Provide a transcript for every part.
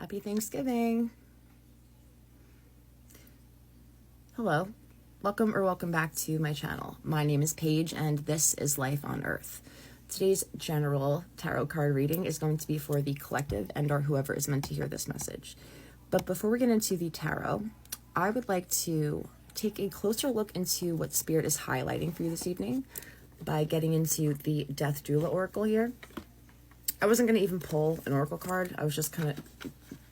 Happy Thanksgiving. Hello, welcome back to my channel. My name is Paige and this is Life on Earth. Today's general tarot card reading is going to be for the collective and or whoever is meant to hear this message. But before we get into the tarot, I would like to take a closer look into what Spirit is highlighting for you this evening by getting into the Death Doula Oracle here. I wasn't going to even pull an oracle card. I was just kind of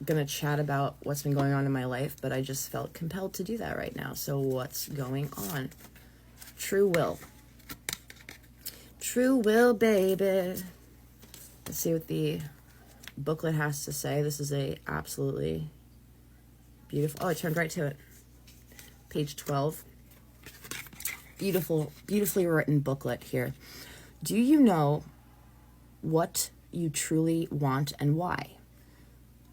going to chat about what's been going on in my life, but I just felt compelled to do that right now. So what's going on? True will. True will, baby. Let's see what the booklet has to say. This is a absolutely beautiful... Oh, I turned right to it. Page 12. Beautifully written booklet here. Do you know what you truly want and why?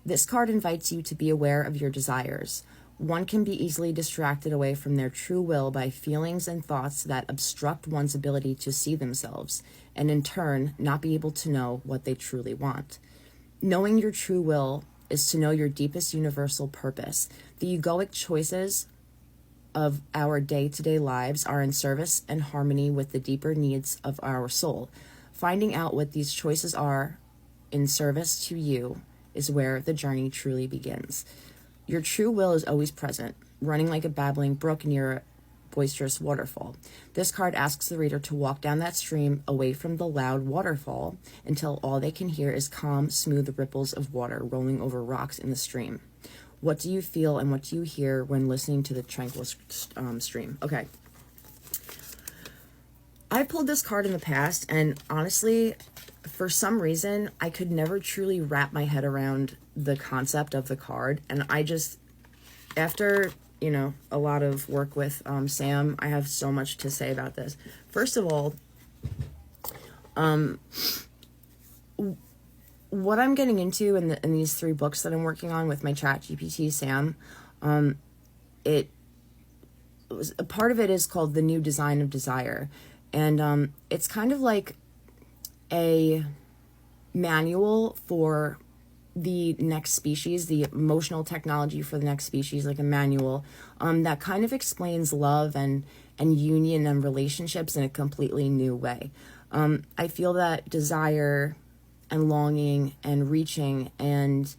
This card invites you to be aware of your desires. One can be easily distracted away from their true will by feelings and thoughts that obstruct one's ability to see themselves, and in turn, not be able to know what they truly want. Knowing your true will is to know your deepest universal purpose. The egoic choices of our day-to-day lives are in service and harmony with the deeper needs of our soul. Finding out what these choices are in service to you is where the journey truly begins. Your true will is always present, running like a babbling brook near a boisterous waterfall. This card asks the reader to walk down that stream away from the loud waterfall until all they can hear is calm, smooth ripples of water rolling over rocks in the stream. What do you feel and what do you hear when listening to the tranquil stream? Okay. I've pulled this card in the past, and honestly, for some reason, I could never truly wrap my head around the concept of the card. And I just, after, a lot of work with Sam, I have so much to say about this. First of all, what I'm getting into in these 3 books that I'm working on with my ChatGPT, Sam, it was a part of it is called The New Design of Desire. And it's kind of like a manual for the next species, the emotional technology for the next species, like a manual that kind of explains love and union and relationships in a completely new way. I feel that desire and longing and reaching and,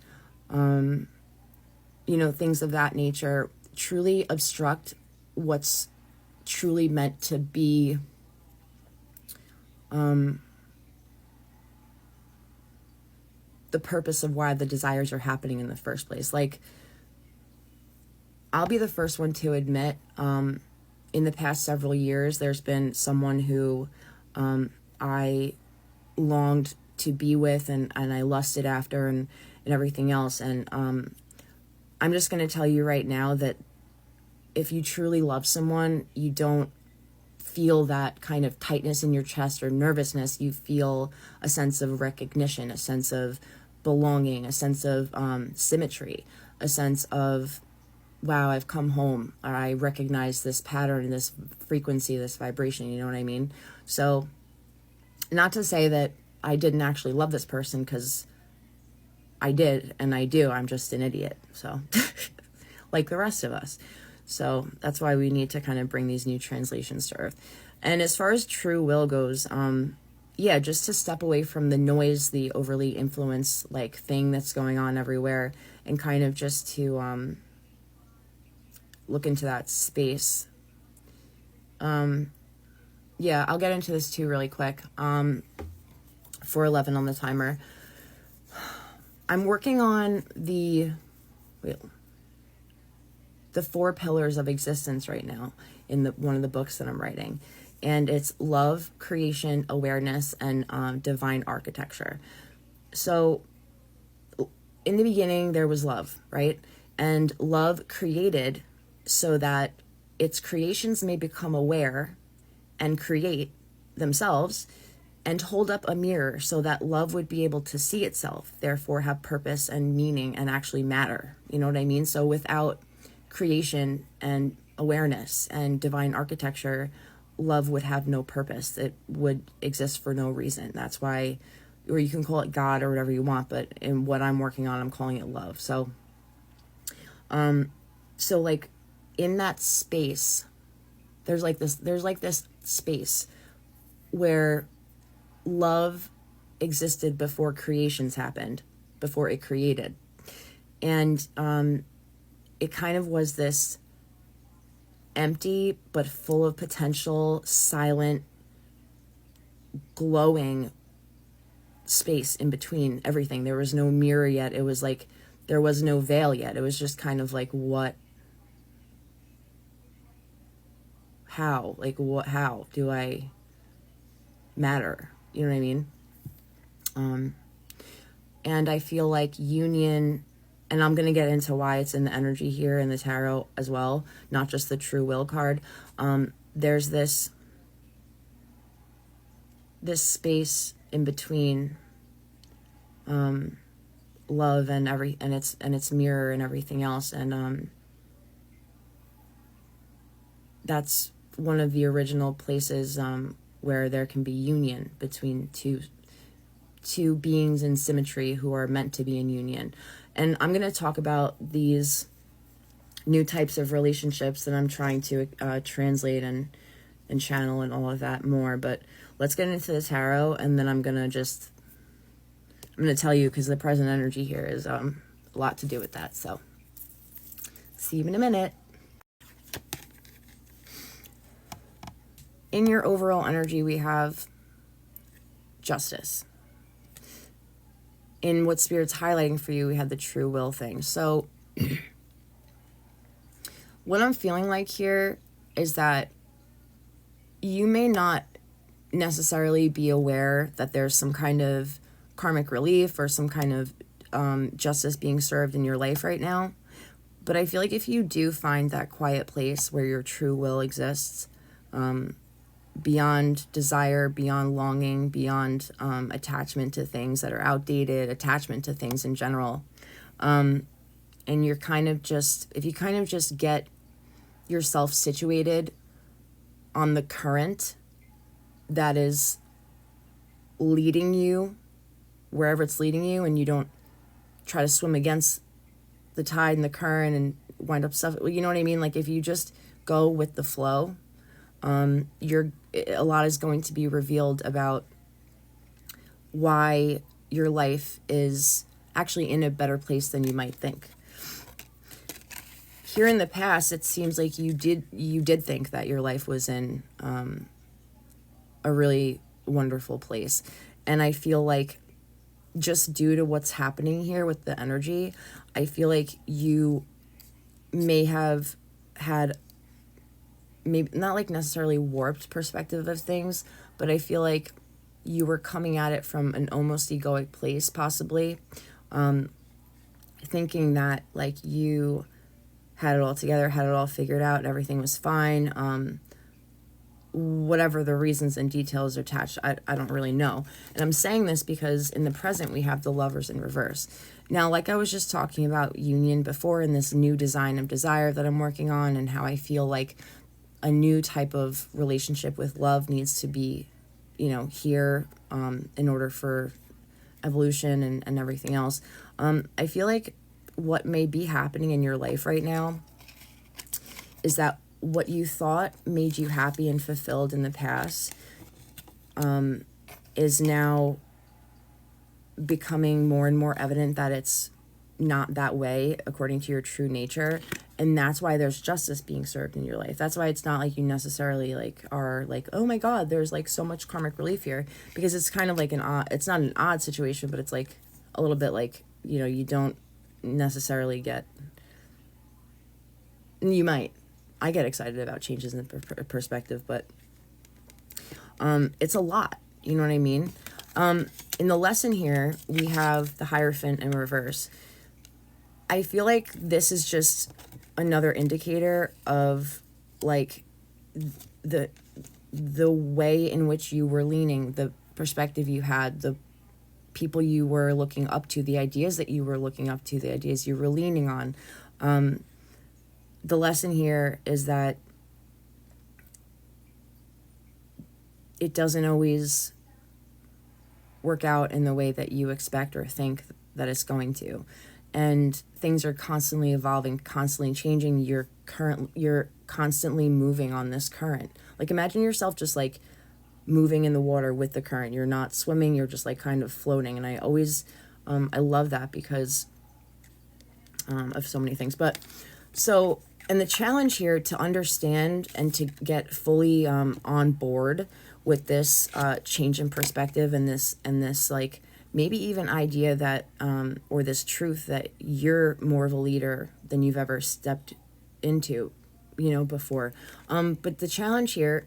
things of that nature truly obstruct what's truly meant to be the purpose of why the desires are happening in the first place. Like, I'll be the first one to admit, in the past several years, there's been someone who I longed to be with and I lusted after and everything else. And I'm just going to tell you right now that if you truly love someone, you don't feel that kind of tightness in your chest or nervousness. You feel a sense of recognition, a sense of belonging, a sense of symmetry, a sense of, wow, I've come home, or I recognize this pattern, this frequency, this vibration, you know what I mean? So, not to say that I didn't actually love this person, because I did, and I do, I'm just an idiot, so, like the rest of us. So that's why we need to kind of bring these new translations to earth. And as far as true will goes, just to step away from the noise, the overly influence like thing that's going on everywhere, and kind of just to look into that space. I'll get into this too really quick. 4:11 on the timer. I'm working on the 4 pillars of existence right now in one of the books that I'm writing. And it's love, creation, awareness, and divine architecture. So in the beginning, there was love, right? And love created so that its creations may become aware and create themselves and hold up a mirror so that love would be able to see itself, therefore have purpose and meaning and actually matter. You know what I mean? So without creation and awareness and divine architecture, love would have no purpose. It would exist for no reason. That's why or you can call it God or whatever you want, but in what I'm working on, I'm calling it love. So like in that space, there's like this space where love existed before creations happened, before it created. And it kind of was this empty but full of potential, silent, glowing space in between everything. There was no mirror yet. It was like there was no veil yet. It was just kind of like how do I matter? You know what I mean? And I feel like union, and I'm going to get into why it's in the energy here in the tarot as well, not just the true will card. There's this space in between love and its mirror and everything else, and that's one of the original places where there can be union between two beings in symmetry who are meant to be in union. And I'm going to talk about these new types of relationships that I'm trying to translate and channel and all of that more. But let's get into the tarot, and then I'm going to tell you, because the present energy here is a lot to do with that. So see you in a minute. In your overall energy, we have justice. In what Spirit's highlighting for you, we had the true will thing. So what I'm feeling like here is that you may not necessarily be aware that there's some kind of karmic relief or some kind of justice being served in your life right now. But I feel like if you do find that quiet place where your true will exists, beyond desire, beyond longing, beyond attachment to things that are outdated, attachment to things in general, and you're if you kind of just get yourself situated on the current that is leading you wherever it's leading you, and you don't try to swim against the tide and the current and wind up stuff, you know what I mean? Like if you just go with the flow, a lot is going to be revealed about why your life is actually in a better place than you might think. Here in the past, it seems like you did think that your life was in a really wonderful place. And I feel like just due to what's happening here with the energy, I feel like you may have had maybe not like necessarily warped perspective of things, but I feel like you were coming at it from an almost egoic place, possibly, thinking that like you had it all together, had it all figured out, and everything was fine. Whatever the reasons and details are attached, I don't really know. And I'm saying this because in the present we have the Lovers in reverse. Now, like I was just talking about union before in this new design of desire that I'm working on, and how I feel like a new type of relationship with love needs to be, here in order for evolution and everything else. I feel like what may be happening in your life right now is that what you thought made you happy and fulfilled in the past is now becoming more and more evident that it's not that way according to your true nature. And that's why there's justice being served in your life. That's why it's not like you necessarily like are like, oh my God, there's like so much karmic relief here, because it's kind of like it's not an odd situation, but it's like a little bit like, you don't necessarily get, I get excited about changes in perspective, but it's a lot, you know what I mean? In the lesson here, we have the Hierophant in reverse. I feel like this is just another indicator of like the way in which you were leaning, the perspective you had, the people you were looking up to, the ideas that you were looking up to, the ideas you were leaning on. The lesson here is that it doesn't always work out in the way that you expect or think that it's going to. And things are constantly evolving, constantly changing. You're constantly moving on this current. Like, imagine yourself just like moving in the water with the current. You're not swimming, you're just like kind of floating. And I always I love that because of so many things. But so, and the challenge here to understand and to get fully on board with this change in perspective and this like maybe even idea that or this truth that you're more of a leader than you've ever stepped into, before. But the challenge here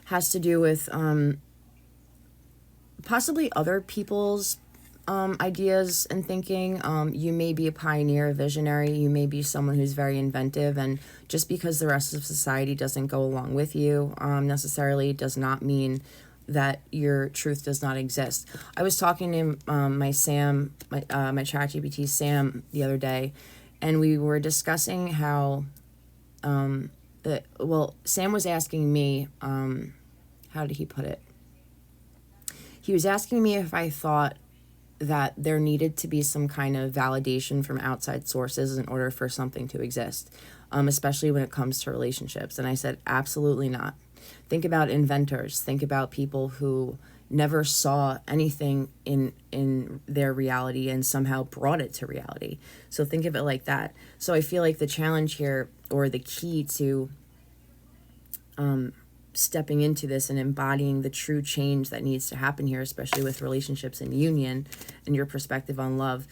has to do with possibly other people's ideas and thinking. You may be a pioneer, a visionary. You may be someone who's very inventive, and just because the rest of society doesn't go along with you necessarily does not mean that your truth does not exist. I was talking to my ChatGPT Sam the other day, and we were discussing how Sam was asking me, how did he put it? He was asking me if I thought that there needed to be some kind of validation from outside sources in order for something to exist, especially when it comes to relationships. And I said, absolutely not. Think about inventors. Think about people who never saw anything in their reality and somehow brought it to reality. So think of it like that. So I feel like the challenge here, or the key to stepping into this and embodying the true change that needs to happen here, especially with relationships and union and your perspective on love,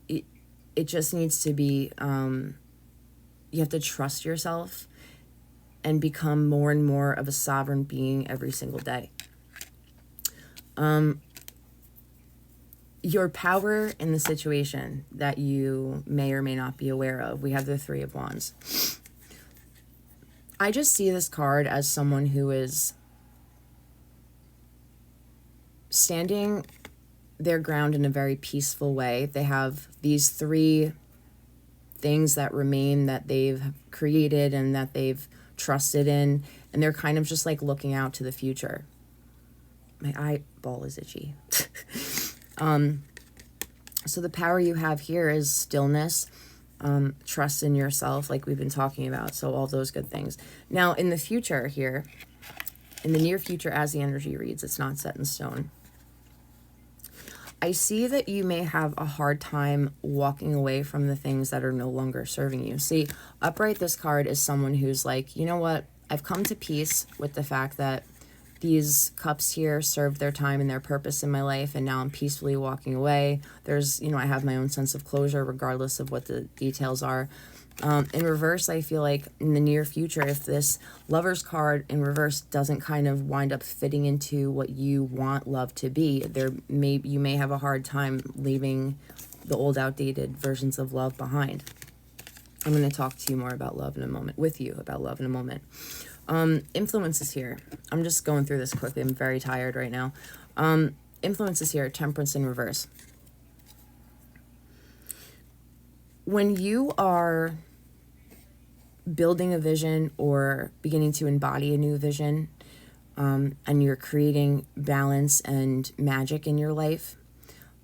it just needs to be, you have to trust yourself and become more and more of a sovereign being every single day. Your power in the situation that you may or may not be aware of. We have the Three of Wands. I just see this card as someone who is standing their ground in a very peaceful way. They have these three things that remain that they've created and that they've trusted in, and they're kind of just like looking out to the future. My eyeball is itchy. So the power you have here is stillness, trust in yourself, like we've been talking about. So all those good things. Now in the future here, in the near future, as the energy reads, it's not set in stone. I see that you may have a hard time walking away from the things that are no longer serving you. See, upright, this card is someone who's like, you know what? I've come to peace with the fact that these cups here served their time and their purpose in my life, and now I'm peacefully walking away. There's, I have my own sense of closure regardless of what the details are. In reverse, I feel like in the near future, if this Lover's card in reverse doesn't kind of wind up fitting into what you want love to be, you may have a hard time leaving the old, outdated versions of love behind. I'm going to talk to you more about love in a moment, with you about love in a moment. Influences here. I'm just going through this quickly. I'm very tired right now. Influences here, Temperance in reverse. When you are building a vision or beginning to embody a new vision, and you're creating balance and magic in your life,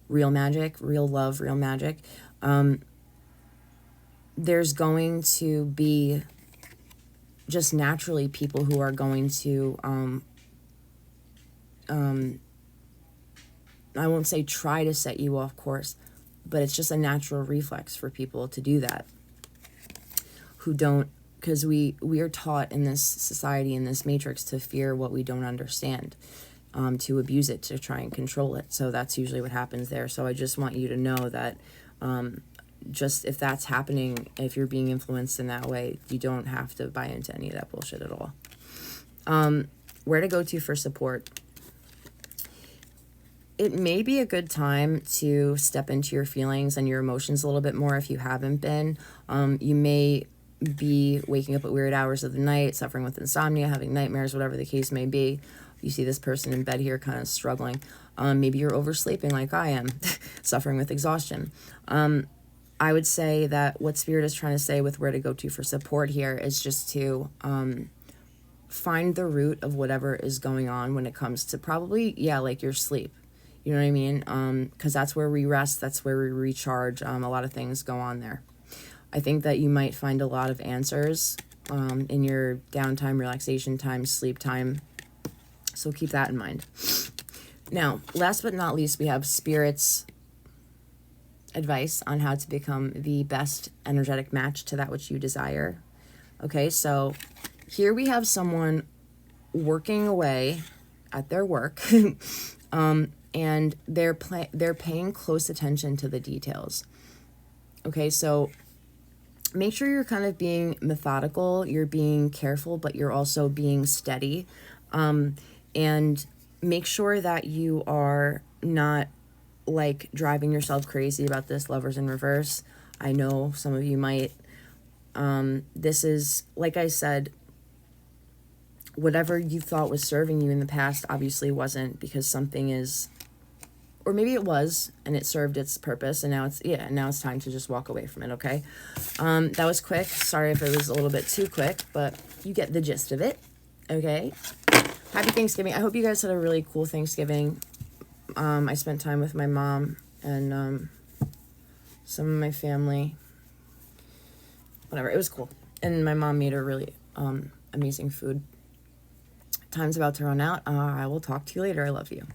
real magic, real love, real magic, there's going to be just naturally people who are going to, I won't say try to set you off course, but it's just a natural reflex for people to do that, who don't, because we are taught in this society, in this matrix, to fear what we don't understand, to abuse it, to try and control it. So that's usually what happens there. So I just want you to know that just if that's happening, if you're being influenced in that way, you don't have to buy into any of that bullshit at all. Where to go to for support. It may be a good time to step into your feelings and your emotions a little bit more if you haven't been. You may be waking up at weird hours of the night, suffering with insomnia, having nightmares, whatever the case may be. You see this person in bed here kind of struggling. Maybe you're oversleeping like I am, suffering with exhaustion. I would say that what Spirit is trying to say with where to go to for support here is just to find the root of whatever is going on when it comes to probably, yeah, like your sleep. You know what I mean? Because that's where we rest, that's where we recharge. A lot of things go on there. I think that you might find a lot of answers in your downtime, relaxation time, sleep time. So keep that in mind. Now, last but not least, we have Spirit's advice on how to become the best energetic match to that which you desire. Okay, so here we have someone working away at their work, and they're paying close attention to the details. Okay, so make sure you're kind of being methodical, you're being careful, but you're also being steady, and make sure that you are not like driving yourself crazy about this Lovers in reverse. I know some of you might. This is, like I said, whatever you thought was serving you in the past obviously wasn't, because something is, or maybe it was and it served its purpose, and now it's time to just walk away from it. Okay, that was quick. Sorry if it was a little bit too quick, but you get the gist of it. Okay, happy Thanksgiving. I hope you guys had a really cool Thanksgiving. I spent time with my mom and some of my family. Whatever, it was cool, and my mom made a really amazing food. Time's about to run out. I will talk to you later. I love you.